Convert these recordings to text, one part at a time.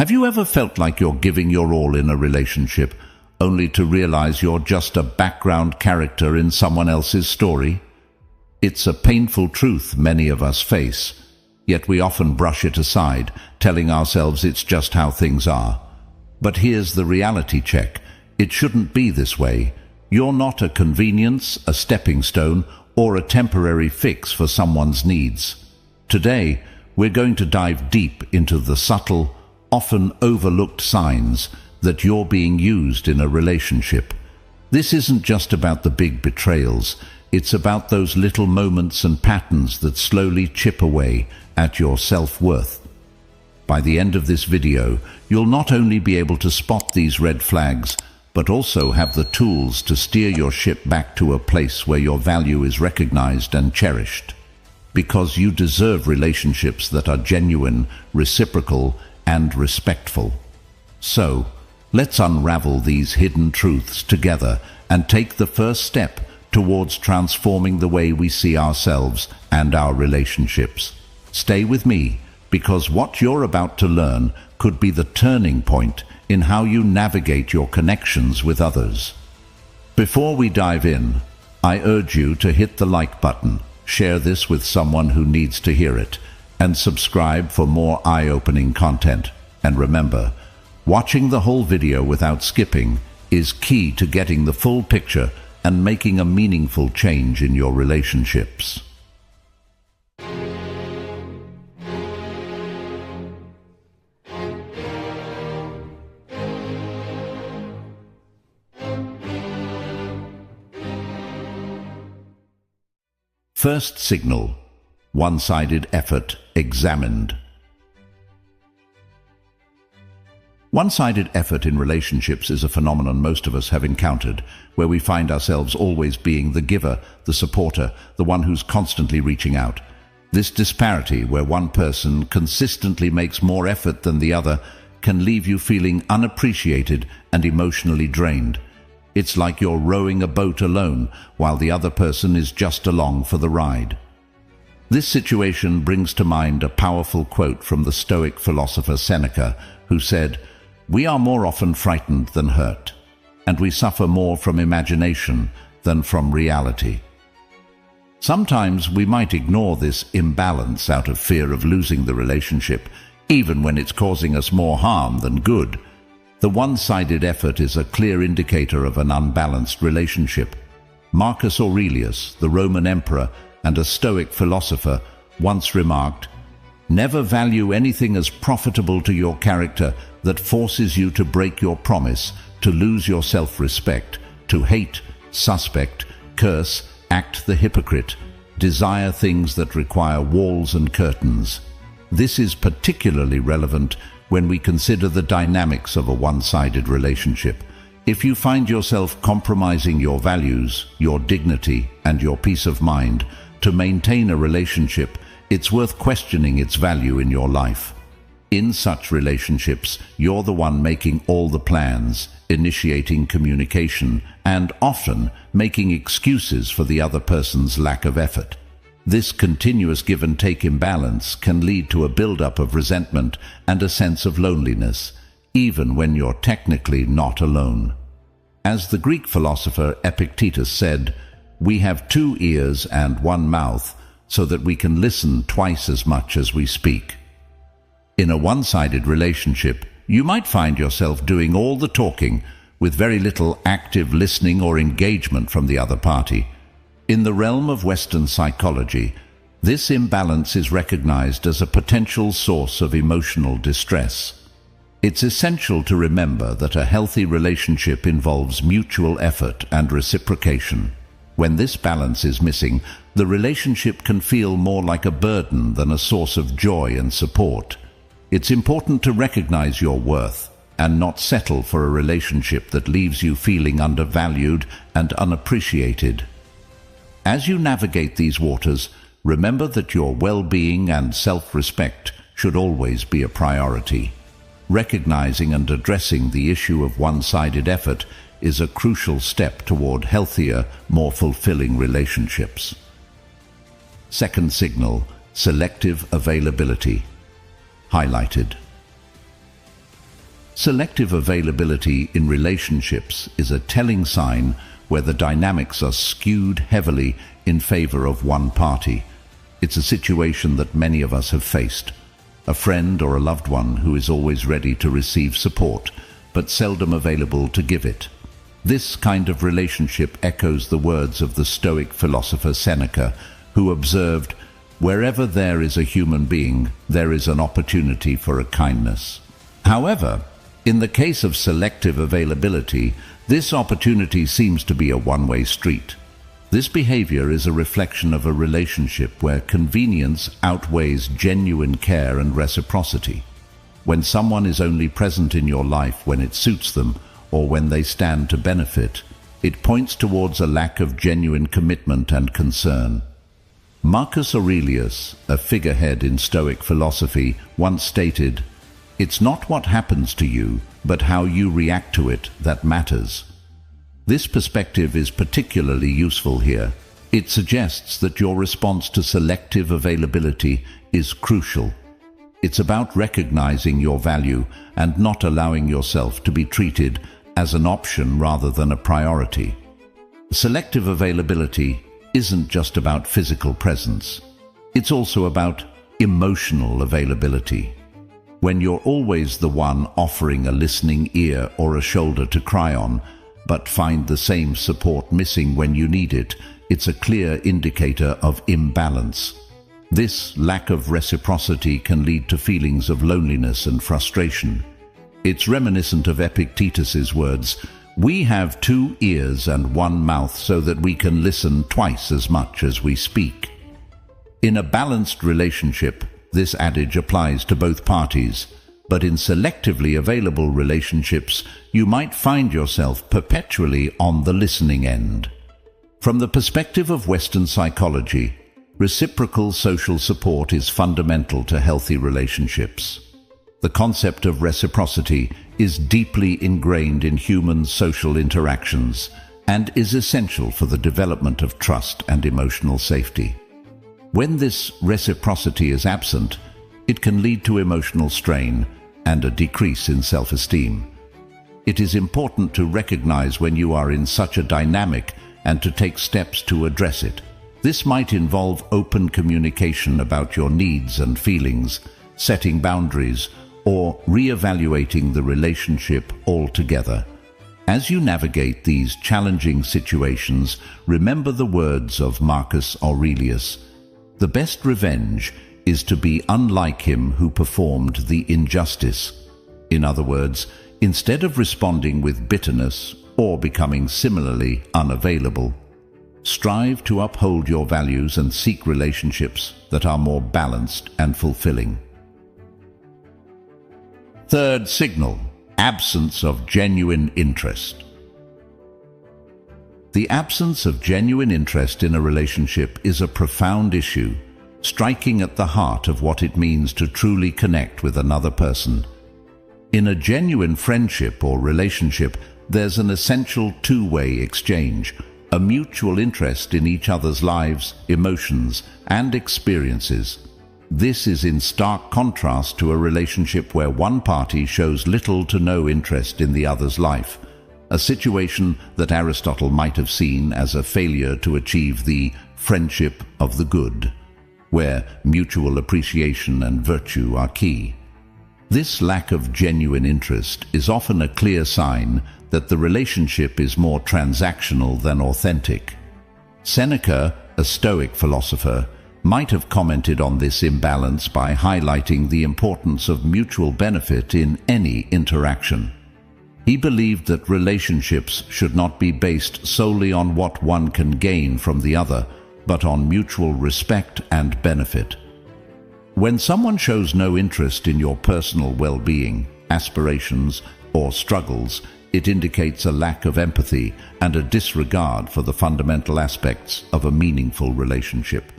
Have you ever felt like you're giving your all in a relationship, only to realize you're just a background character in someone else's story? It's a painful truth many of us face, yet we often brush it aside, telling ourselves it's just how things are. But here's the reality check. It shouldn't be this way. You're not a convenience, a stepping stone, or a temporary fix for someone's needs. Today, we're going to dive deep into the subtle, often overlooked signs that you're being used in a relationship. This isn't just about the big betrayals. It's about those little moments and patterns that slowly chip away at your self-worth. By the end of this video, you'll not only be able to spot these red flags, but also have the tools to steer your ship back to a place where your value is recognized and cherished. Because you deserve relationships that are genuine, reciprocal, and respectful. So, let's unravel these hidden truths together and take the first step towards transforming the way we see ourselves and our relationships. Stay with me, because what you're about to learn could be the turning point in how you navigate your connections with others. Before we dive in, I urge you to hit the like button, share this with someone who needs to hear it, and subscribe for more eye-opening content. And remember, watching the whole video without skipping is key to getting the full picture and making a meaningful change in your relationships. First signal: one-sided effort examined. One-sided effort in relationships is a phenomenon most of us have encountered, where we find ourselves always being the giver, the supporter, the one who's constantly reaching out. This disparity, where one person consistently makes more effort than the other, can leave you feeling unappreciated and emotionally drained. It's like you're rowing a boat alone, while the other person is just along for the ride. This situation brings to mind a powerful quote from the Stoic philosopher Seneca, who said, "We are more often frightened than hurt, and we suffer more from imagination than from reality." Sometimes we might ignore this imbalance out of fear of losing the relationship, even when it's causing us more harm than good. The one-sided effort is a clear indicator of an unbalanced relationship. Marcus Aurelius, the Roman emperor and a Stoic philosopher, once remarked, "Never value anything as profitable to your character that forces you to break your promise, to lose your self-respect, to hate, suspect, curse, act the hypocrite, desire things that require walls and curtains." This is particularly relevant when we consider the dynamics of a one-sided relationship. If you find yourself compromising your values, your dignity, and your peace of mind to maintain a relationship, it's worth questioning its value in your life. In such relationships, you're the one making all the plans, initiating communication, and often making excuses for the other person's lack of effort. This continuous give-and-take imbalance can lead to a build-up of resentment and a sense of loneliness, even when you're technically not alone. As the Greek philosopher Epictetus said, "We have 2 ears and 1 mouth, so that we can listen twice as much as we speak." In a one-sided relationship, you might find yourself doing all the talking with very little active listening or engagement from the other party. In the realm of Western psychology, this imbalance is recognized as a potential source of emotional distress. It's essential to remember that a healthy relationship involves mutual effort and reciprocation. When this balance is missing, the relationship can feel more like a burden than a source of joy and support. It's important to recognize your worth and not settle for a relationship that leaves you feeling undervalued and unappreciated. As you navigate these waters, remember that your well-being and self-respect should always be a priority. Recognizing and addressing the issue of one-sided effort is a crucial step toward healthier, more fulfilling relationships. Second signal: selective availability. Highlighted. Selective availability in relationships is a telling sign where the dynamics are skewed heavily in favor of one party. It's a situation that many of us have faced. A friend or a loved one who is always ready to receive support, but seldom available to give it. This kind of relationship echoes the words of the Stoic philosopher Seneca, who observed, "Wherever there is a human being, there is an opportunity for a kindness." However, in the case of selective availability, this opportunity seems to be a one-way street. This behavior is a reflection of a relationship where convenience outweighs genuine care and reciprocity. When someone is only present in your life when it suits them or when they stand to benefit, it points towards a lack of genuine commitment and concern. Marcus Aurelius, a figurehead in Stoic philosophy, once stated, "It's not what happens to you, but how you react to it that matters." This perspective is particularly useful here. It suggests that your response to selective availability is crucial. It's about recognizing your value and not allowing yourself to be treated as an option rather than a priority. Selective availability isn't just about physical presence. It's also about emotional availability. When you're always the one offering a listening ear or a shoulder to cry on, but find the same support missing when you need it, it's a clear indicator of imbalance. This lack of reciprocity can lead to feelings of loneliness and frustration. It's reminiscent of Epictetus's words, "We have 2 ears and 1 mouth so that we can listen twice as much as we speak." In a balanced relationship, this adage applies to both parties, but in selectively available relationships, you might find yourself perpetually on the listening end. From the perspective of Western psychology, reciprocal social support is fundamental to healthy relationships. The concept of reciprocity is deeply ingrained in human social interactions and is essential for the development of trust and emotional safety. When this reciprocity is absent, it can lead to emotional strain and a decrease in self-esteem. It is important to recognize when you are in such a dynamic and to take steps to address it. This might involve open communication about your needs and feelings, setting boundaries, or re-evaluating the relationship altogether. As you navigate these challenging situations, remember the words of Marcus Aurelius, "The best revenge is to be unlike him who performed the injustice." In other words, instead of responding with bitterness or becoming similarly unavailable, strive to uphold your values and seek relationships that are more balanced and fulfilling. Third signal, absence of genuine interest. The absence of genuine interest in a relationship is a profound issue, striking at the heart of what it means to truly connect with another person. In a genuine friendship or relationship, there's an essential two-way exchange, a mutual interest in each other's lives, emotions, and experiences. This is in stark contrast to a relationship where one party shows little to no interest in the other's life, a situation that Aristotle might have seen as a failure to achieve the friendship of the good, where mutual appreciation and virtue are key. This lack of genuine interest is often a clear sign that the relationship is more transactional than authentic. Seneca, a Stoic philosopher, might have commented on this imbalance by highlighting the importance of mutual benefit in any interaction. He believed that relationships should not be based solely on what one can gain from the other, but on mutual respect and benefit. When someone shows no interest in your personal well-being, aspirations, or struggles, it indicates a lack of empathy and a disregard for the fundamental aspects of a meaningful relationship.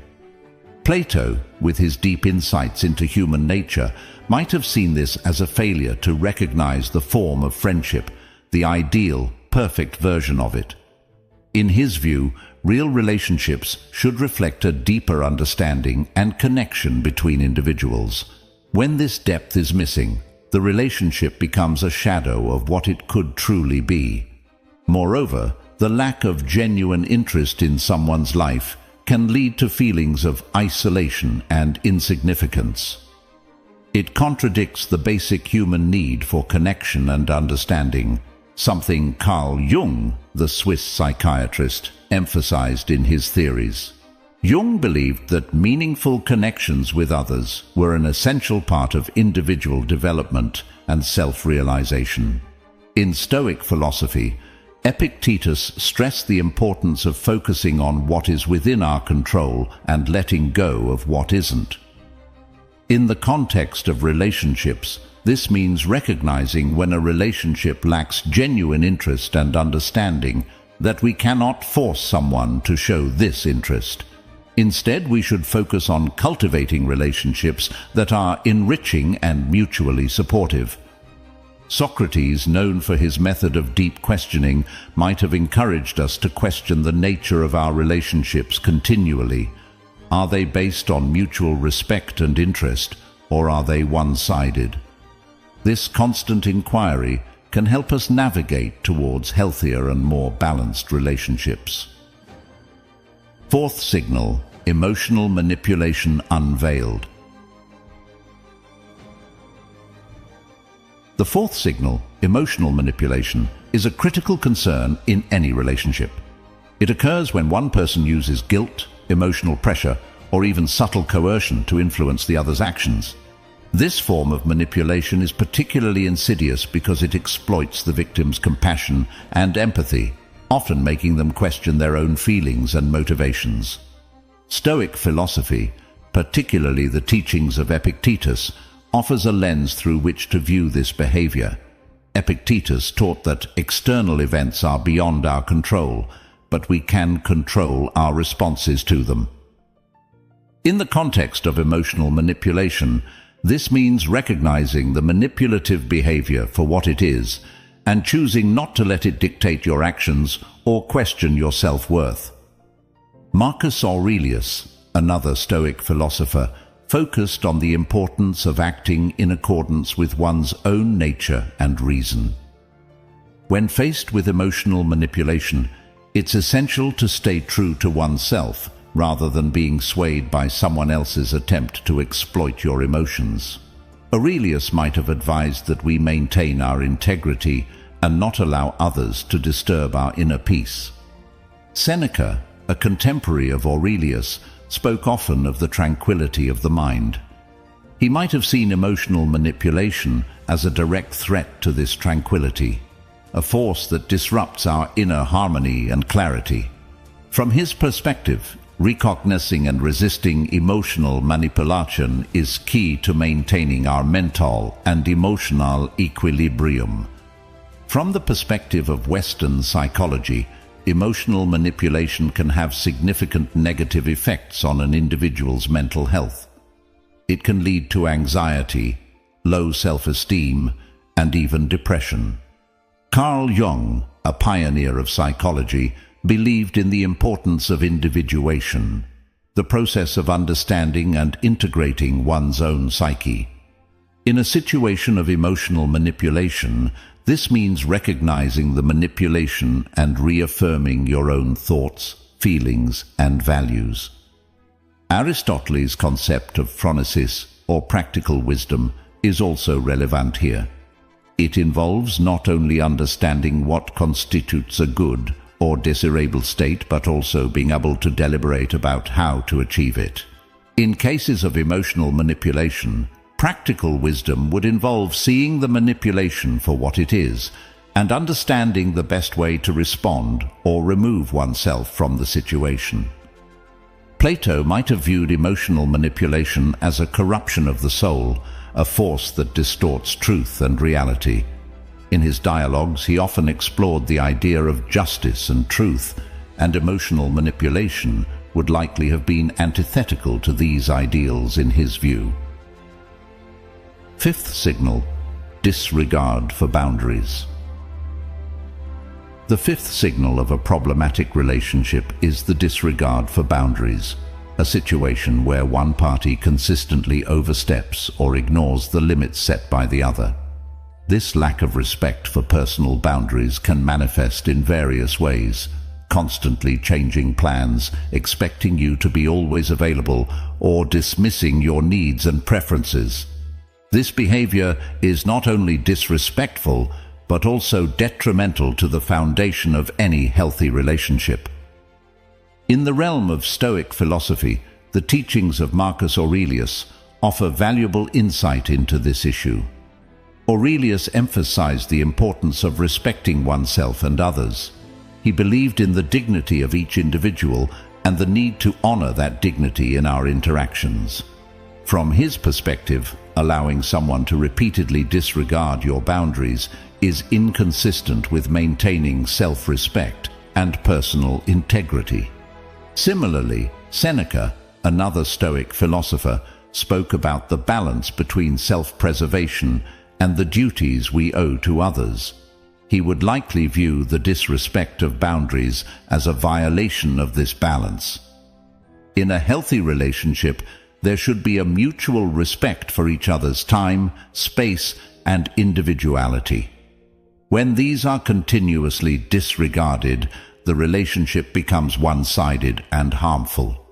Plato, with his deep insights into human nature, might have seen this as a failure to recognize the form of friendship, the ideal, perfect version of it. In his view, real relationships should reflect a deeper understanding and connection between individuals. When this depth is missing, the relationship becomes a shadow of what it could truly be. Moreover, the lack of genuine interest in someone's life can lead to feelings of isolation and insignificance. It contradicts the basic human need for connection and understanding, something Carl Jung, the Swiss psychiatrist, emphasized in his theories. Jung believed that meaningful connections with others were an essential part of individual development and self-realization. In Stoic philosophy, Epictetus stressed the importance of focusing on what is within our control and letting go of what isn't. In the context of relationships, this means recognizing when a relationship lacks genuine interest and understanding that we cannot force someone to show this interest. Instead, we should focus on cultivating relationships that are enriching and mutually supportive. Socrates, known for his method of deep questioning, might have encouraged us to question the nature of our relationships continually. Are they based on mutual respect and interest, or are they one-sided? This constant inquiry can help us navigate towards healthier and more balanced relationships. Fourth signal: emotional manipulation unveiled. The fourth signal, emotional manipulation, is a critical concern in any relationship. It occurs when one person uses guilt, emotional pressure, or even subtle coercion to influence the other's actions. This form of manipulation is particularly insidious because it exploits the victim's compassion and empathy, often making them question their own feelings and motivations. Stoic philosophy, particularly the teachings of Epictetus, offers a lens through which to view this behavior. Epictetus taught that external events are beyond our control, but we can control our responses to them. In the context of emotional manipulation, this means recognizing the manipulative behavior for what it is and choosing not to let it dictate your actions or question your self-worth. Marcus Aurelius, another Stoic philosopher, focused on the importance of acting in accordance with one's own nature and reason. When faced with emotional manipulation, it's essential to stay true to oneself rather than being swayed by someone else's attempt to exploit your emotions. Aurelius might have advised that we maintain our integrity and not allow others to disturb our inner peace. Seneca, a contemporary of Aurelius, spoke often of the tranquility of the mind. He might have seen emotional manipulation as a direct threat to this tranquility, a force that disrupts our inner harmony and clarity. From his perspective, recognizing and resisting emotional manipulation is key to maintaining our mental and emotional equilibrium. From the perspective of Western psychology, emotional manipulation can have significant negative effects on an individual's mental health. It can lead to anxiety, low self-esteem, and even depression. Carl Jung, a pioneer of psychology, believed in the importance of individuation, the process of understanding and integrating one's own psyche. In a situation of emotional manipulation, this means recognizing the manipulation and reaffirming your own thoughts, feelings, and values. Aristotle's concept of phronesis, or practical wisdom, is also relevant here. It involves not only understanding what constitutes a good or desirable state, but also being able to deliberate about how to achieve it. In cases of emotional manipulation, practical wisdom would involve seeing the manipulation for what it is and understanding the best way to respond or remove oneself from the situation. Plato might have viewed emotional manipulation as a corruption of the soul, a force that distorts truth and reality. In his dialogues, he often explored the idea of justice and truth, and emotional manipulation would likely have been antithetical to these ideals in his view. Fifth signal: disregard for boundaries. The fifth signal of a problematic relationship is the disregard for boundaries, a situation where one party consistently oversteps or ignores the limits set by the other. This lack of respect for personal boundaries can manifest in various ways, constantly changing plans, expecting you to be always available, or dismissing your needs and preferences. This behavior is not only disrespectful, but also detrimental to the foundation of any healthy relationship. In the realm of Stoic philosophy, the teachings of Marcus Aurelius offer valuable insight into this issue. Aurelius emphasized the importance of respecting oneself and others. He believed in the dignity of each individual and the need to honor that dignity in our interactions. From his perspective, allowing someone to repeatedly disregard your boundaries is inconsistent with maintaining self-respect and personal integrity. Similarly, Seneca, another Stoic philosopher, spoke about the balance between self-preservation and the duties we owe to others. He would likely view the disrespect of boundaries as a violation of this balance. In a healthy relationship, there should be a mutual respect for each other's time, space, and individuality. When these are continuously disregarded, the relationship becomes one-sided and harmful.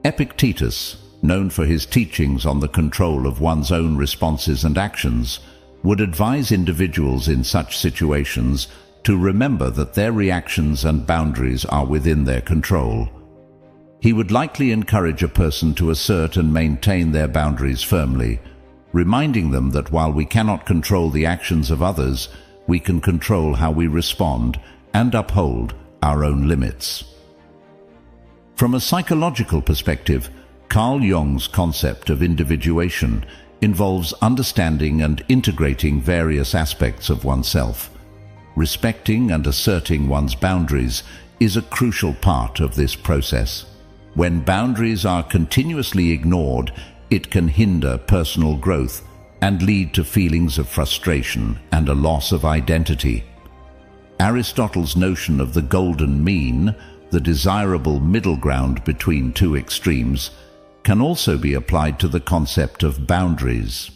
Epictetus, known for his teachings on the control of one's own responses and actions, would advise individuals in such situations to remember that their reactions and boundaries are within their control. He would likely encourage a person to assert and maintain their boundaries firmly, reminding them that while we cannot control the actions of others, we can control how we respond and uphold our own limits. From a psychological perspective, Carl Jung's concept of individuation involves understanding and integrating various aspects of oneself. Respecting and asserting one's boundaries is a crucial part of this process. When boundaries are continuously ignored, it can hinder personal growth and lead to feelings of frustration and a loss of identity. Aristotle's notion of the golden mean, the desirable middle ground between two extremes, can also be applied to the concept of boundaries.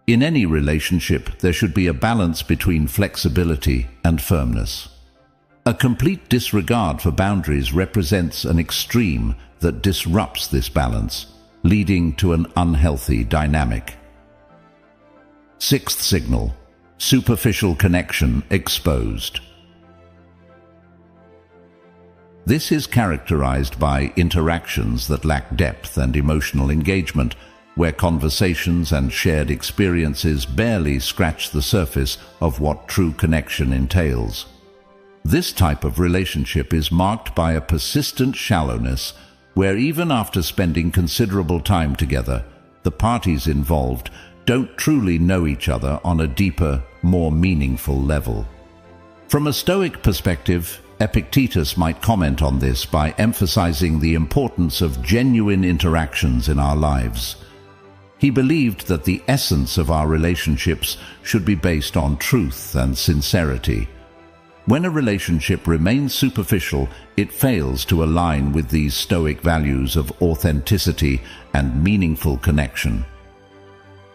In any relationship, there should be a balance between flexibility and firmness. A complete disregard for boundaries represents an extreme that disrupts this balance, leading to an unhealthy dynamic. Sixth signal: superficial connection exposed. This is characterized by interactions that lack depth and emotional engagement, where conversations and shared experiences barely scratch the surface of what true connection entails. This type of relationship is marked by a persistent shallowness, where even after spending considerable time together, the parties involved don't truly know each other on a deeper, more meaningful level. From a Stoic perspective, Epictetus might comment on this by emphasizing the importance of genuine interactions in our lives. He believed that the essence of our relationships should be based on truth and sincerity. When a relationship remains superficial, it fails to align with these Stoic values of authenticity and meaningful connection.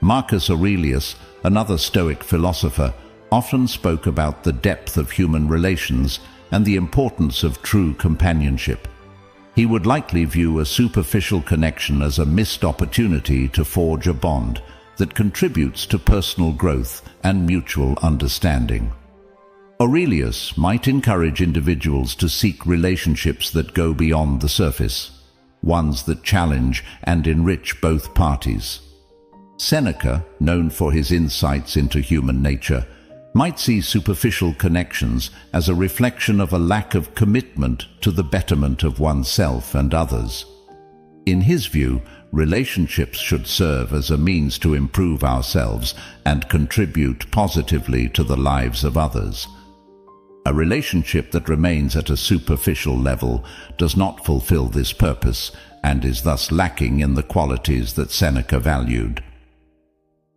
Marcus Aurelius, another Stoic philosopher, often spoke about the depth of human relations and the importance of true companionship. He would likely view a superficial connection as a missed opportunity to forge a bond that contributes to personal growth and mutual understanding. Aurelius might encourage individuals to seek relationships that go beyond the surface, ones that challenge and enrich both parties. Seneca, known for his insights into human nature, might see superficial connections as a reflection of a lack of commitment to the betterment of oneself and others. In his view, relationships should serve as a means to improve ourselves and contribute positively to the lives of others. A relationship that remains at a superficial level does not fulfill this purpose and is thus lacking in the qualities that Seneca valued.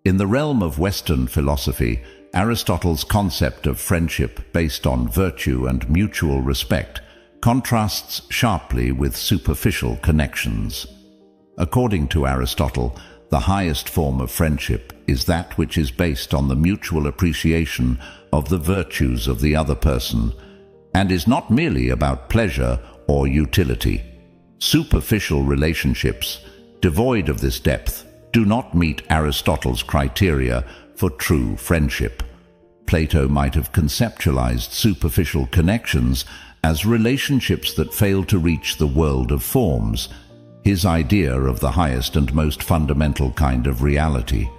In the realm of Western philosophy, Aristotle's concept of friendship based on virtue and mutual respect contrasts sharply with superficial connections. According to Aristotle, the highest form of friendship is that which is based on the mutual appreciation of the virtues of the other person, and is not merely about pleasure or utility. Superficial relationships, devoid of this depth, do not meet Aristotle's criteria for true friendship. Plato might have conceptualized superficial connections as relationships that fail to reach the world of forms, his idea of the highest and most fundamental kind of reality.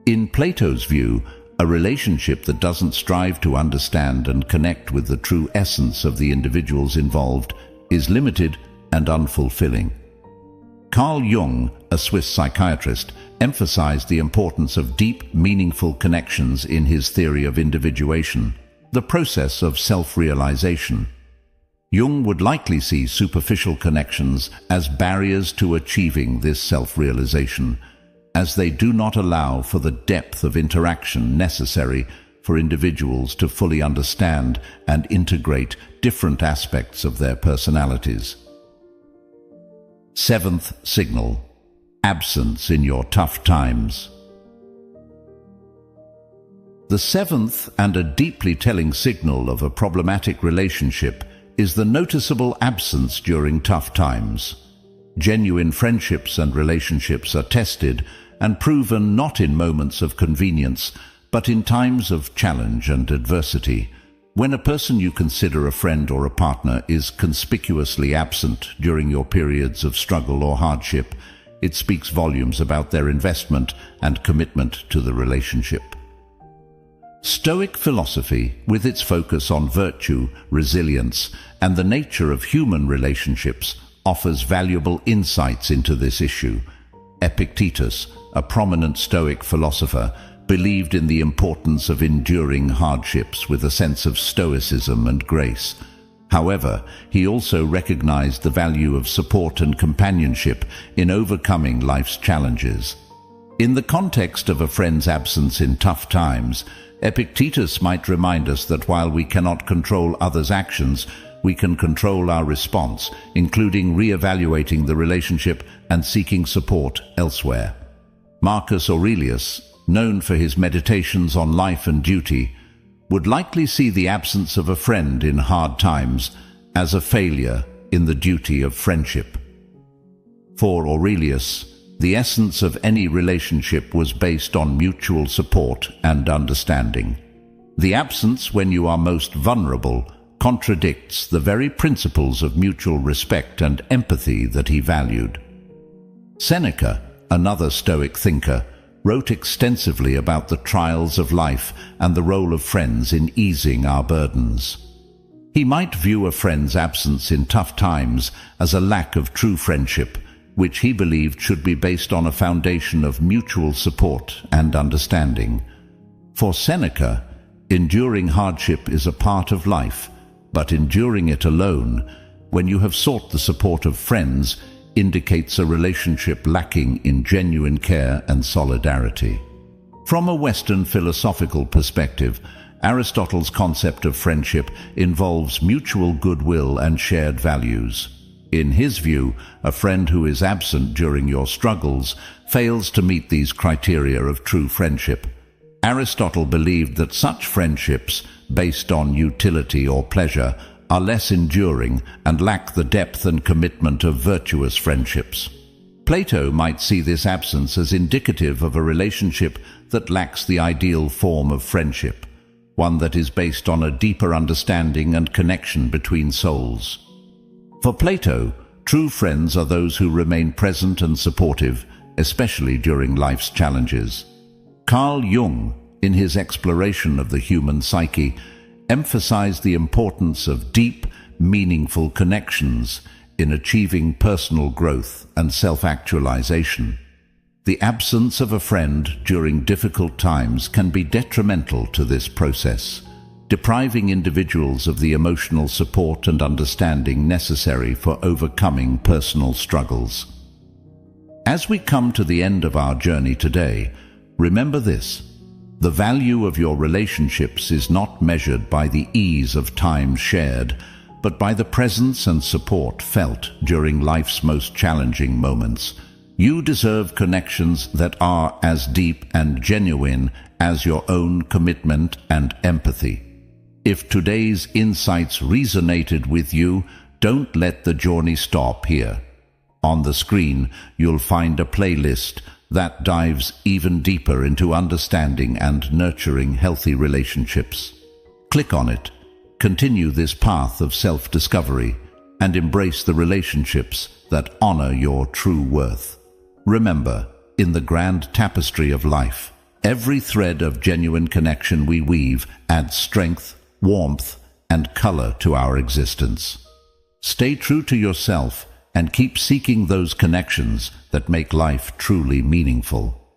In Plato's view, a relationship that doesn't strive to understand and connect with the true essence of the individuals involved is limited and unfulfilling. Carl Jung, a Swiss psychiatrist, emphasized the importance of deep, meaningful connections in his theory of individuation, the process of self-realization. Jung would likely see superficial connections as barriers to achieving this self-realization, as they do not allow for the depth of interaction necessary for individuals to fully understand and integrate different aspects of their personalities. Seventh signal: absence in your tough times. The seventh and a deeply telling signal of a problematic relationship is the noticeable absence during tough times. Genuine friendships and relationships are tested and proven not in moments of convenience, but in times of challenge and adversity. When a person you consider a friend or a partner is conspicuously absent during your periods of struggle or hardship, it speaks volumes about their investment and commitment to the relationship. Stoic philosophy, with its focus on virtue, resilience, and the nature of human relationships, offers valuable insights into this issue. Epictetus, a prominent Stoic philosopher, believed in the importance of enduring hardships with a sense of stoicism and grace. However, he also recognized the value of support and companionship in overcoming life's challenges. In the context of a friend's absence in tough times, Epictetus might remind us that while we cannot control others' actions, we can control our response, including re-evaluating the relationship and seeking support elsewhere. Marcus Aurelius, known for his meditations on life and duty, would likely see the absence of a friend in hard times as a failure in the duty of friendship. For Aurelius, the essence of any relationship was based on mutual support and understanding. The absence when you are most vulnerable contradicts the very principles of mutual respect and empathy that he valued. Seneca, another Stoic thinker, wrote extensively about the trials of life and the role of friends in easing our burdens. He might view a friend's absence in tough times as a lack of true friendship, which he believed should be based on a foundation of mutual support and understanding. For Seneca, enduring hardship is a part of life, but enduring it alone, when you have sought the support of friends, indicates a relationship lacking in genuine care and solidarity. From a Western philosophical perspective, Aristotle's concept of friendship involves mutual goodwill and shared values. In his view, a friend who is absent during your struggles fails to meet these criteria of true friendship. Aristotle believed that such friendships, based on utility or pleasure, are less enduring and lack the depth and commitment of virtuous friendships. Plato might see this absence as indicative of a relationship that lacks the ideal form of friendship, one that is based on a deeper understanding and connection between souls. For Plato, true friends are those who remain present and supportive, especially during life's challenges. Carl Jung, in his exploration of the human psyche, emphasized the importance of deep, meaningful connections in achieving personal growth and self-actualization. The absence of a friend during difficult times can be detrimental to this process, depriving individuals of the emotional support and understanding necessary for overcoming personal struggles. As we come to the end of our journey today, remember this: the value of your relationships is not measured by the ease of time shared, but by the presence and support felt during life's most challenging moments. You deserve connections that are as deep and genuine as your own commitment and empathy. If today's insights resonated with you, don't let the journey stop here. On the screen, you'll find a playlist that dives even deeper into understanding and nurturing healthy relationships. Click on it, continue this path of self-discovery, and embrace the relationships that honor your true worth. Remember, in the grand tapestry of life, every thread of genuine connection we weave adds strength, warmth, and color to our existence. Stay true to yourself and keep seeking those connections that make life truly meaningful.